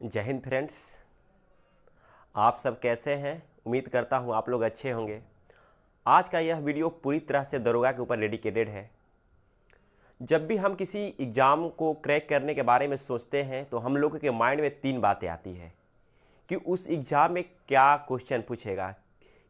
जय हिंद फ्रेंड्स। आप सब कैसे हैं? उम्मीद करता हूं आप लोग अच्छे होंगे। आज का यह वीडियो पूरी तरह से दरोगा के ऊपर डेडिकेटेड है। जब भी हम किसी एग्ज़ाम को क्रैक करने के बारे में सोचते हैं तो हम लोगों के माइंड में तीन बातें आती है कि उस एग्ज़ाम में क्या क्वेश्चन पूछेगा,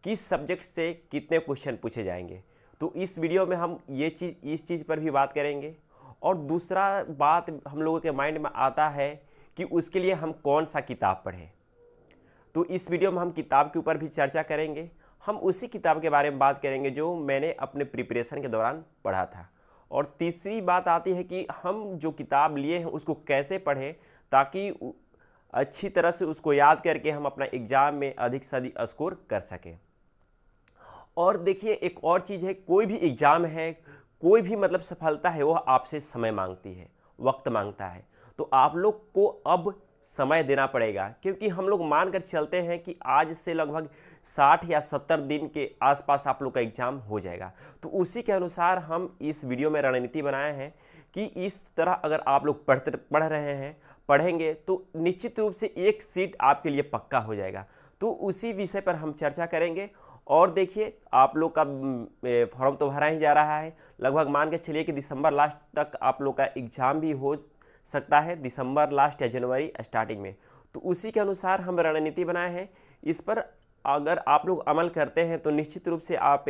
किस सब्जेक्ट से कितने क्वेश्चन पूछे जाएंगे। तो इस वीडियो में हम इस चीज़ पर भी बात करेंगे। और दूसरा बात हम लोगों के माइंड में आता है कि उसके लिए हम कौन सा किताब पढ़ें। तो इस वीडियो में हम किताब के ऊपर भी चर्चा करेंगे। हम उसी किताब के बारे में बात करेंगे जो मैंने अपने प्रिपरेशन के दौरान पढ़ा था। और तीसरी बात आती है कि हम जो किताब लिए हैं उसको कैसे पढ़ें ताकि अच्छी तरह से उसको याद करके हम अपना एग्ज़ाम में अधिक से अधिक स्कोर कर सकें। और देखिए, एक और चीज़ है, कोई भी एग्ज़ाम है, कोई भी मतलब सफलता है, वो आपसे समय मांगती है, वक्त मांगता है। तो आप लोग को अब समय देना पड़ेगा, क्योंकि हम लोग मान कर चलते हैं कि आज से लगभग 60 या 70 दिन के आसपास आप लोग का एग्ज़ाम हो जाएगा। तो उसी के अनुसार हम इस वीडियो में रणनीति बनाए हैं कि इस तरह अगर आप लोग पढ़ रहे हैं, पढ़ेंगे तो निश्चित रूप से एक सीट आपके लिए पक्का हो जाएगा। तो उसी विषय पर हम चर्चा करेंगे। और देखिए, आप लोग का फॉर्म तो भरा ही जा रहा है। लगभग मान के चलिए कि दिसंबर लास्ट तक आप लोग का एग्ज़ाम भी हो सकता है, दिसंबर लास्ट या जनवरी स्टार्टिंग में। तो उसी के अनुसार हम रणनीति बनाए हैं। इस पर अगर आप लोग अमल करते हैं तो निश्चित रूप से आप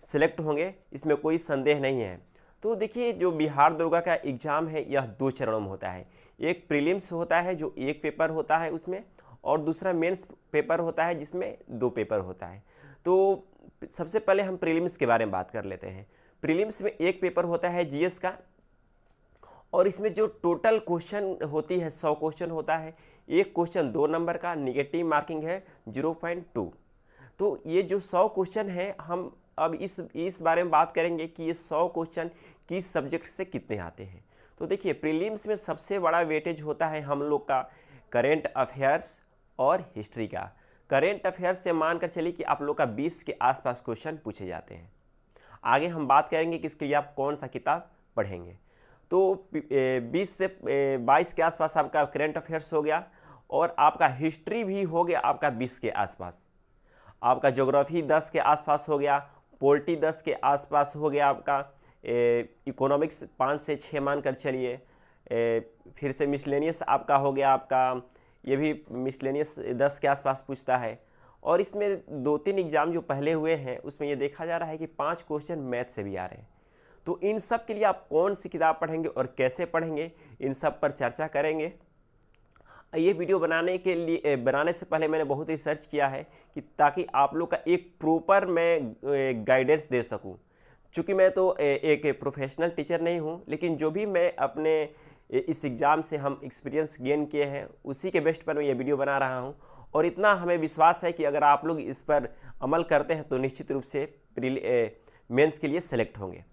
सिलेक्ट होंगे, इसमें कोई संदेह नहीं है। तो देखिए, जो बिहार दरोगा का एग्ज़ाम है यह 2 चरणों में होता है। एक प्रीलिम्स होता है जो एक पेपर होता है उसमें, और दूसरा मेंस पेपर होता है जिसमें 2 पेपर होता है। तो सबसे पहले हम प्रीलिम्स के बारे में बात कर लेते हैं। प्रीलिम्स में एक पेपर होता है जीएस का, और इसमें जो टोटल क्वेश्चन होती है 100 क्वेश्चन होता है। एक क्वेश्चन 2 नंबर का, निगेटिव मार्किंग है 0.2। तो ये जो 100 क्वेश्चन है, हम अब इस बारे में बात करेंगे कि ये 100 क्वेश्चन किस सब्जेक्ट से कितने आते हैं। तो देखिए, प्रीलिम्स में सबसे बड़ा वेटेज होता है हम लोग का करेंट अफेयर्स और हिस्ट्री का। करेंट अफेयर्स से मानकर चलिए कि आप लोग का 20 के आसपास क्वेश्चन पूछे जाते हैं। आगे हम बात करेंगे कि इसके लिए आप कौन सा किताब पढ़ेंगे। तो 20 से 22 के आसपास आपका करेंट अफेयर्स हो गया, और आपका हिस्ट्री भी हो गया आपका 20 के आसपास। आपका ज्योग्राफी 10 के आसपास हो गया, पोलिटी 10 के आसपास हो गया, आपका इकोनॉमिक्स 5 से 6 मान कर चलिए। फिर से मिसलेनियस आपका हो गया, आपका ये भी मिसलेनियस 10 के आसपास पूछता है। और इसमें 2-3 एग्जाम जो पहले हुए हैं उसमें ये देखा जा रहा है कि 5 क्वेश्चन मैथ से भी आ रहे हैं। तो इन सब के लिए आप कौन सी किताब पढ़ेंगे और कैसे पढ़ेंगे, इन सब पर चर्चा करेंगे। ये वीडियो बनाने से पहले मैंने बहुत रिसर्च किया है कि ताकि आप लोग का एक प्रॉपर मैं गाइडेंस दे सकूं। चूँकि मैं तो एक प्रोफेशनल टीचर नहीं हूं, लेकिन जो भी मैं अपने इस एग्ज़ाम से हम एक्सपीरियंस गेन किए हैं उसी के बेस्ट पर मैं ये वीडियो बना रहा हूं। और इतना हमें विश्वास है कि अगर आप लोग इस पर अमल करते हैं तो निश्चित रूप से मेंस के लिए सेलेक्ट होंगे।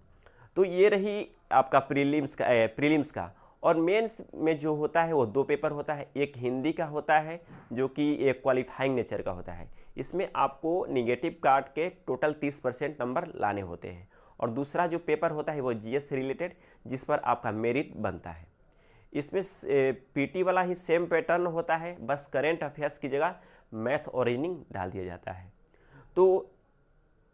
तो ये रही आपका प्रीलिम्स का। और मेंस में जो होता है वो 2 पेपर होता है। एक हिंदी का होता है जो कि एक क्वालिफाइंग नेचर का होता है। इसमें आपको निगेटिव काट के टोटल 30% नंबर लाने होते हैं। और दूसरा जो पेपर होता है वो जीएस से रिलेटेड, जिस पर आपका मेरिट बनता है। इसमें पीटी वाला ही सेम पैटर्न होता है, बस करेंट अफेयर्स की जगह मैथ और रीजनिंग डाल दिया जाता है।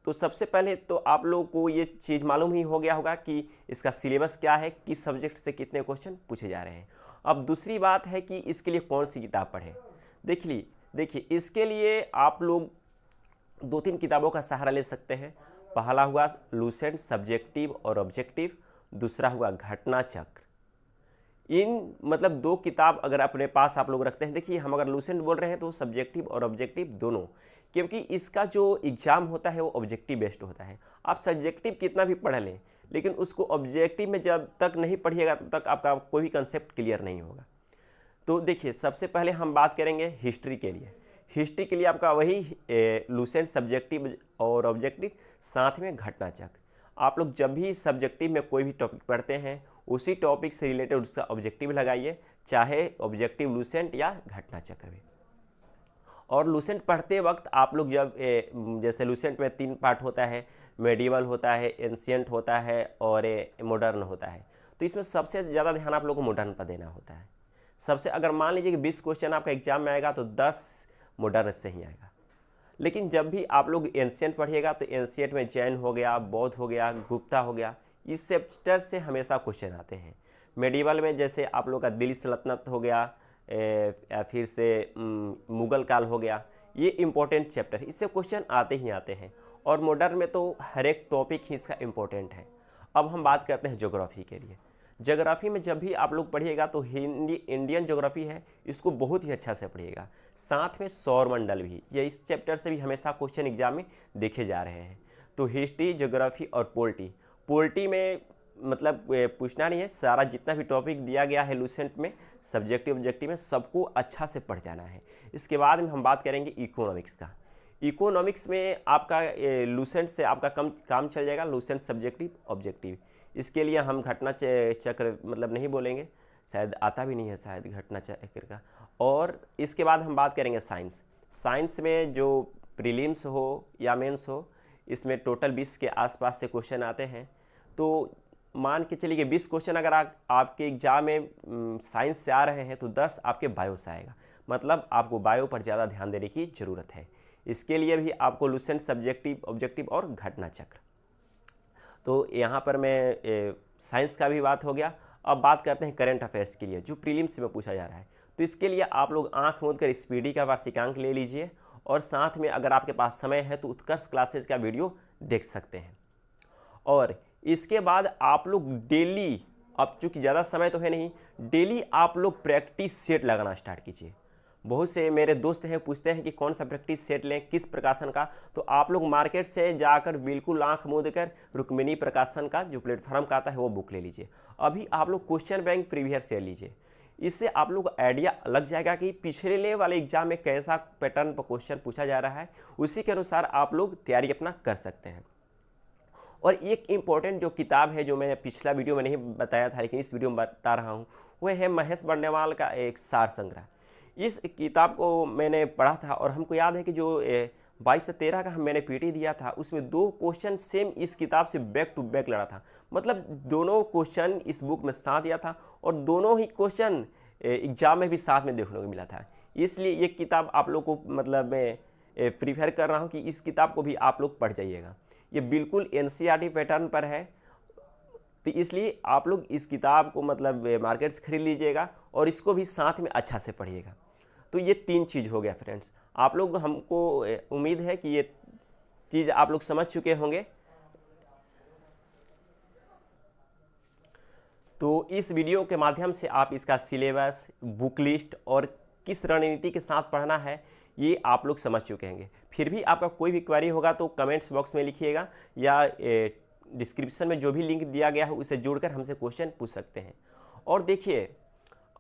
तो सबसे पहले तो आप लोगों को ये चीज़ मालूम ही हो गया होगा कि इसका सिलेबस क्या है, किस सब्जेक्ट से कितने क्वेश्चन पूछे जा रहे हैं। अब दूसरी बात है कि इसके लिए कौन सी किताब पढ़ें। देखिए, इसके लिए आप लोग 2-3 किताबों का सहारा ले सकते हैं। पहला हुआ लूसेंट सब्जेक्टिव और ऑब्जेक्टिव, दूसरा हुआ घटना चक्र। इन मतलब 2 किताब अगर अपने पास आप लोग रखते हैं, देखिए हम अगर लूसेंट बोल रहे हैं तो सब्जेक्टिव और ऑब्जेक्टिव दोनों, क्योंकि इसका जो एग्ज़ाम होता है वो ऑब्जेक्टिव बेस्ड होता है। आप सब्जेक्टिव कितना भी पढ़ लें, लेकिन उसको ऑब्जेक्टिव में जब तक नहीं पढ़िएगा तब तक आपका कोई भी कंसेप्ट क्लियर नहीं होगा। तो देखिए, सबसे पहले हम बात करेंगे हिस्ट्री के लिए। हिस्ट्री के लिए आपका वही लूसेंट सब्जेक्टिव और ऑब्जेक्टिव, साथ में घटना चक्र। आप लोग जब भी सब्जेक्टिव में कोई भी टॉपिक पढ़ते हैं उसी टॉपिक से रिलेटेड उसका ऑब्जेक्टिव लगाइए, चाहे ऑब्जेक्टिव लूसेंट या घटना चक्र में। और लूसेंट पढ़ते वक्त आप लोग जब जैसे लूसेंट में 3 पार्ट होता है, मेडिवल होता है, एंशिएंट होता है और मॉडर्न होता है। तो इसमें सबसे ज़्यादा ध्यान आप लोग को मॉडर्न पर देना होता है। सबसे अगर मान लीजिए कि 20 क्वेश्चन आपका एग्जाम में आएगा तो 10 मॉडर्न से ही आएगा। लेकिन जब भी आप लोग एंशिएंट पढ़िएगा तो एंशिएंट में जैन हो गया, बौद्ध हो गया, गुप्ता हो गया, इस चैप्टर से हमेशा क्वेश्चन आते हैं। मेडिवल में जैसे आप लोग का दिल्ली सल्तनत हो गया, फिर से मुगल काल हो गया, ये इंपॉर्टेंट चैप्टर है, इससे क्वेश्चन आते ही आते हैं। और मॉडर्न में तो हर एक टॉपिक ही इसका इम्पोर्टेंट है। अब हम बात करते हैं ज्योग्राफी के लिए। ज्योग्राफी में जब भी आप लोग पढ़िएगा तो हिंदी इंडियन ज्योग्राफी है, इसको बहुत ही अच्छा से पढ़िएगा। साथ में सौरमंडल भी, ये इस चैप्टर से भी हमेशा क्वेश्चन एग्जाम में देखे जा रहे हैं। तो हिस्ट्री, ज्योग्राफी और पोल्टी में मतलब पूछना नहीं है, सारा जितना भी टॉपिक दिया गया है लूसेंट में, सब्जेक्टिव ऑब्जेक्टिव में, सबको अच्छा से पढ़ जाना है। इसके बाद में हम बात करेंगे इकोनॉमिक्स का। इकोनॉमिक्स में आपका लूसेंट से आपका काम चल जाएगा, लूसेंट सब्जेक्टिव ऑब्जेक्टिव। इसके लिए हम घटना चक्र मतलब नहीं बोलेंगे, शायद आता भी नहीं है शायद घटना चक्र का। और इसके बाद हम बात करेंगे साइंस में जो प्रीलिम्स हो या मेंस हो, इसमें टोटल 20 के आसपास से क्वेश्चन आते हैं। तो मान के चलिए कि 20 क्वेश्चन अगर आपके एग्जाम में साइंस से आ रहे हैं तो 10 आपके बायो से आएगा, मतलब आपको बायो पर ज़्यादा ध्यान देने की ज़रूरत है। इसके लिए भी आपको लूसेंट सब्जेक्टिव ऑब्जेक्टिव और घटना चक्र। तो यहाँ पर मैं साइंस का भी बात हो गया। अब बात करते हैं करंट अफेयर्स के लिए, जो प्रीलिम्स में पूछा जा रहा है। तो इसके लिए आप लोग आंख मूंद कर स्पीडी का वार्षिकांक ले लीजिए, और साथ में अगर आपके पास समय है तो उत्कर्ष क्लासेज का वीडियो देख सकते हैं। और इसके बाद आप लोग डेली, अब चूँकि ज़्यादा समय तो है नहीं, डेली आप लोग प्रैक्टिस सेट लगाना स्टार्ट कीजिए। बहुत से मेरे दोस्त हैं पूछते हैं कि कौन सा प्रैक्टिस सेट लें, किस प्रकाशन का। तो आप लोग मार्केट से जाकर बिल्कुल आंख मूंद कर रुक्मिणी प्रकाशन का जो प्लेटफॉर्म का आता है वो बुक ले लीजिए। अभी आप लोग क्वेश्चन बैंक प्रीवियस ईयर लीजिए, इससे आप लोग आइडिया लग जाएगा कि पिछले वाले एग्जाम में कैसा पैटर्न पर क्वेश्चन पूछा जा रहा है, उसी के अनुसार आप लोग तैयारी अपना कर सकते हैं। और एक इम्पॉर्टेंट जो किताब है, जो मैंने पिछला वीडियो में नहीं बताया था लेकिन इस वीडियो में बता रहा हूँ, वह है महेश बर्णवाल का एक सार संग्रह। इस किताब को मैंने पढ़ा था और हमको याद है कि जो 22 से 13 का मैंने पीटी दिया था, उसमें 2 क्वेश्चन सेम इस किताब से बैक टू बैक लड़ा था। मतलब दोनों क्वेश्चन इस बुक में साथ दिया था और दोनों ही क्वेश्चन एग्जाम में भी साथ में देखने को मिला था। इसलिए ये किताब आप लोग को मतलब मैं प्रीफर कर रहा हूँ कि इस किताब को भी आप लोग पढ़ जाइएगा। ये बिल्कुल एनसीईआरटी पैटर्न पर है, तो इसलिए आप लोग इस किताब को मतलब मार्केट से खरीद लीजिएगा और इसको भी साथ में अच्छा से पढ़िएगा। तो ये 3 चीज़ हो गया फ्रेंड्स। आप लोग, हमको उम्मीद है कि ये चीज़ आप लोग समझ चुके होंगे। तो इस वीडियो के माध्यम से आप इसका सिलेबस, बुक लिस्ट और किस रणनीति के साथ पढ़ना है ये आप लोग समझ चुके होंगे। फिर भी आपका कोई भी क्वेरी होगा तो कमेंट्स बॉक्स में लिखिएगा, या डिस्क्रिप्शन में जो भी लिंक दिया गया है उसे जोड़कर हमसे क्वेश्चन पूछ सकते हैं। और देखिए,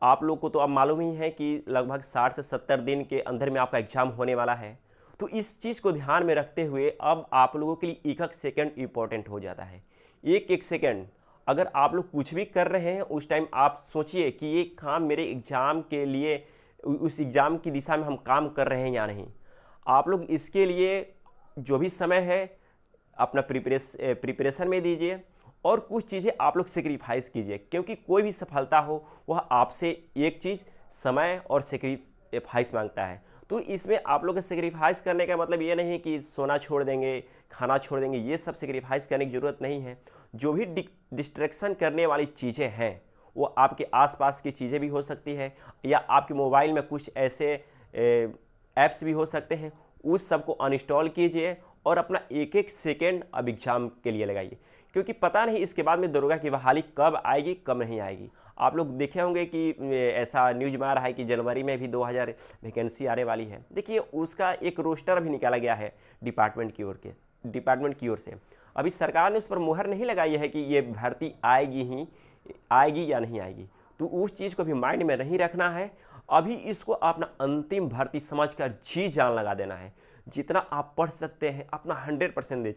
आप लोग को तो अब मालूम ही है कि लगभग 60 से 70 दिन के अंदर में आपका एग्जाम होने वाला है। तो इस चीज़ को ध्यान में रखते हुए अब आप लोगों के लिए एक एक सेकेंड इंपॉर्टेंट हो जाता है। एक सेकेंड अगर आप लोग कुछ भी कर रहे हैं उस टाइम आप सोचिए कि ये काम मेरे एग्ज़ाम के लिए, उस एग्ज़ाम की दिशा में हम काम कर रहे हैं या नहीं। आप लोग इसके लिए जो भी समय है अपना प्रिपरेशन में दीजिए, और कुछ चीज़ें आप लोग सेक्रीफाइस कीजिए, क्योंकि कोई भी सफलता हो वह आपसे एक चीज़ समय और सेक्रीफाइस मांगता है। तो इसमें आप लोग सेक्रीफाइस करने का मतलब ये नहीं कि सोना छोड़ देंगे, खाना छोड़ देंगे, ये सब सेक्रीफाइस करने की ज़रूरत नहीं है। जो भी डिस्ट्रैक्शन करने वाली चीज़ें हैं वो आपके आसपास की चीज़ें भी हो सकती है, या आपके मोबाइल में कुछ ऐसे ऐप्स भी हो सकते हैं, उस सब को अनइंस्टॉल कीजिए और अपना एक सेकेंड अब एग्ज़ाम के लिए लगाइए, क्योंकि पता नहीं इसके बाद में दरोगा की बहाली कब आएगी कब नहीं आएगी। आप लोग देखे होंगे कि ऐसा न्यूज में आ रहा है कि जनवरी में भी 2000 वैकेंसी आने वाली है। देखिए, उसका एक रोस्टर भी निकाला गया है डिपार्टमेंट की ओर से। अभी सरकार ने उस पर मुहर नहीं लगाई है कि ये भर्ती आएगी या नहीं आएगी। तो उस चीज़ को भी माइंड में नहीं रखना है। अभी इसको अपना अंतिम भर्ती समझकर जी जान लगा देना है। जितना आप पढ़ सकते हैं अपना 100%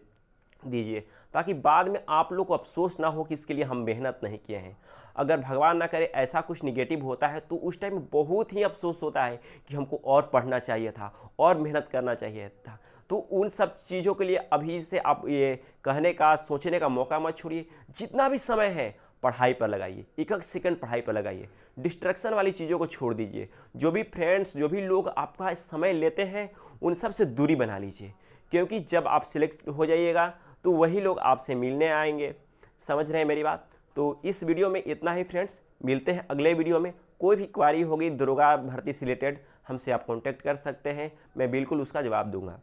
दीजिए, ताकि बाद में आप लोग को अफसोस ना हो कि इसके लिए हम मेहनत नहीं किए हैं। अगर भगवान ना करे ऐसा कुछ निगेटिव होता है तो उस टाइम बहुत ही अफसोस होता है कि हमको और पढ़ना चाहिए था और मेहनत करना चाहिए था। तो उन सब चीज़ों के लिए अभी से आप ये कहने का, सोचने का मौका मत छोड़िए। जितना भी समय है पढ़ाई पर लगाइए, एक एक सेकंड पढ़ाई पर लगाइए। डिस्ट्रैक्शन वाली चीज़ों को छोड़ दीजिए। जो भी फ्रेंड्स, जो भी लोग आपका समय लेते हैं, उन सब से दूरी बना लीजिए, क्योंकि जब आप सिलेक्ट हो जाइएगा तो वही लोग आपसे मिलने आएंगे। समझ रहे हैं मेरी बात? तो इस वीडियो में इतना ही फ्रेंड्स, मिलते हैं अगले वीडियो में। कोई भी क्वारी होगी दरोगा भर्ती से रिलेटेड, हमसे आप कांटेक्ट कर सकते हैं, मैं बिल्कुल उसका जवाब दूंगा।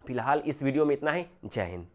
फिलहाल इस वीडियो में इतना ही। जय हिंद।